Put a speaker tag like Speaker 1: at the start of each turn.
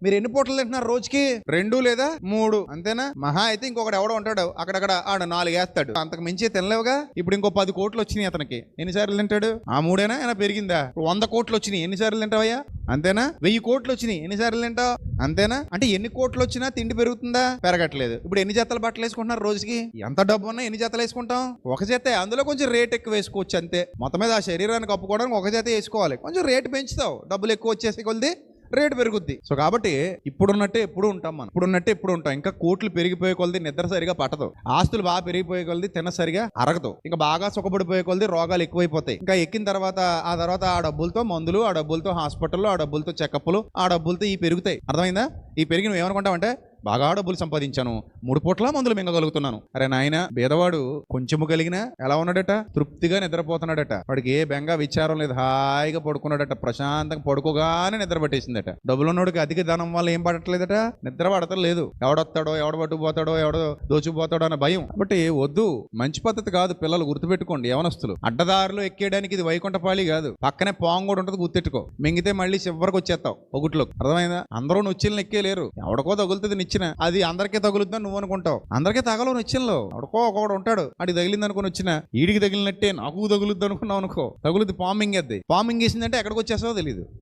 Speaker 1: మీరు ఎన్ని పూటలు తింటున్నారు రోజుకి? 2 లేదా 3 అంతేనా? మహా అయితే ఇంకొకటి ఎవడో ఉంటాడు అక్కడక్కడ ఆడు 4 వేస్తాడు, అంతకు మించి తినలేవుగా. ఇప్పుడు ఇంకో 10 కోట్లు వచ్చినాయి అతనికి, ఎన్నిసార్లు తింటాడు? ఆ 3ఏనా? అయినా పెరిగిందా? 100 కోట్లు వచ్చినాయి, ఎన్నిసార్లు తింటావయ్యా? అంతేనా? 1000 కోట్లు వచ్చినాయి, ఎన్నిసార్లు తింటావు? అంతేనా? అంటే ఎన్ని కోట్లు వచ్చినా తిండి పెరుగుతుందా? పెరగట్లేదు. ఇప్పుడు ఎన్ని జతలు బట్టలు వేసుకుంటున్నారు రోజుకి? ఎంత డబ్బు ఉన్నా ఎన్ని జతలు వేసుకుంటాం? ఒక జతే, అందులో కొంచెం రేట్ ఎక్కువ వేసుకోవచ్చు అంతే. మొత్తం మీద ఆ శరీరాన్ని కప్పుకోవడానికి ఒక జతే వేసుకోవాలి, కొంచెం రేటు పెంచుతావు, డబ్బులు ఎక్కువ వచ్చేసి కొద్ది రేటు పెరుగుద్ది. సో కాబట్టి ఇప్పుడున్నట్టే ఎప్పుడు ఉంటాం మనం, ఇప్పుడున్నట్టే ఎప్పుడు ఉంటాం. ఇంకా కోట్లు పెరిగిపోయే కొలది నిద్ర సరిగా పట్టదు, ఆస్తులు బాగా పెరిగిపోయే కొలది తిన సరిగా అరగదు, ఇంకా బాగా సుఖపడిపోయే కొలది రోగాలు ఎక్కువైపోతాయి. ఇంకా ఎక్కిన తర్వాత ఆ డబ్బులతో మందులు, ఆ డబ్బులతో హాస్పిటల్లో, ఆ డబ్బులతో చెకప్లు, ఆ డబ్బులతో ఈ పెరుగుతాయి. అర్థమైందా? ఈ పెరిగి నువ్వు ఏమనుకుంటావంటే బాగా డబ్బులు సంపాదించాను, 3 పూట్ల మందులు మింగగలుగుతున్నాను. అరే నాయన, బేదవాడు కొంచెము కలిగినా ఎలా ఉన్నాడట? తృప్తిగా నిద్రపోతున్నాడట. వాడికి ఏ బెంగ విచారం లేదు, హాయిగా పడుకున్నాడట. ప్రశాంతంగా పడుకోగానే నిద్ర పట్టేసిందట. డబ్బులున్నోడికి అధిక ధనం వల్ల ఏం పడట్లేదట? నిద్ర పడతలేదు. ఎవడొస్తాడో, ఎవడ పట్టుకుపోతాడో, ఎవడో దోచుకుపోతాడో అన్న భయం. కాబట్టి వద్దు, మంచి పద్ధతి కాదు. పిల్లలు గుర్తుపెట్టుకోండి, యవనస్తులు. అడ్డదారిలో ఎక్కేయడానికి ఇది వైకుంఠపాళి కాదు. పక్కనే పాము కూడా ఉంటుంది, గుర్తెట్టుకో. మింగితే మళ్ళీ చివరికి వచ్చేస్తావు ఒకటిలో. అర్థమైందా? అందరూ నొచ్చిల్ని ఎక్కేలేరు, ఎవడకో తగులుతుంది నిచ్చిన. అది అందరికీ తగులుతుందని నువ్వు అనుకుంటావు, అందరికీ తగలవు నిచ్చెనలో. ఎవడకో ఒకడు ఉంటాడు, అడిగి తగిలింది అనుకుని వచ్చిన, ఈడికి తగిలినట్టే నాకు తగులుద్ది అనుకున్నావు అనుకో, తగులుద్ది, పాము మింగేద్ది. పాము మింగేసిందంటే ఎక్కడికి వచ్చేస్తావో తెలియదు.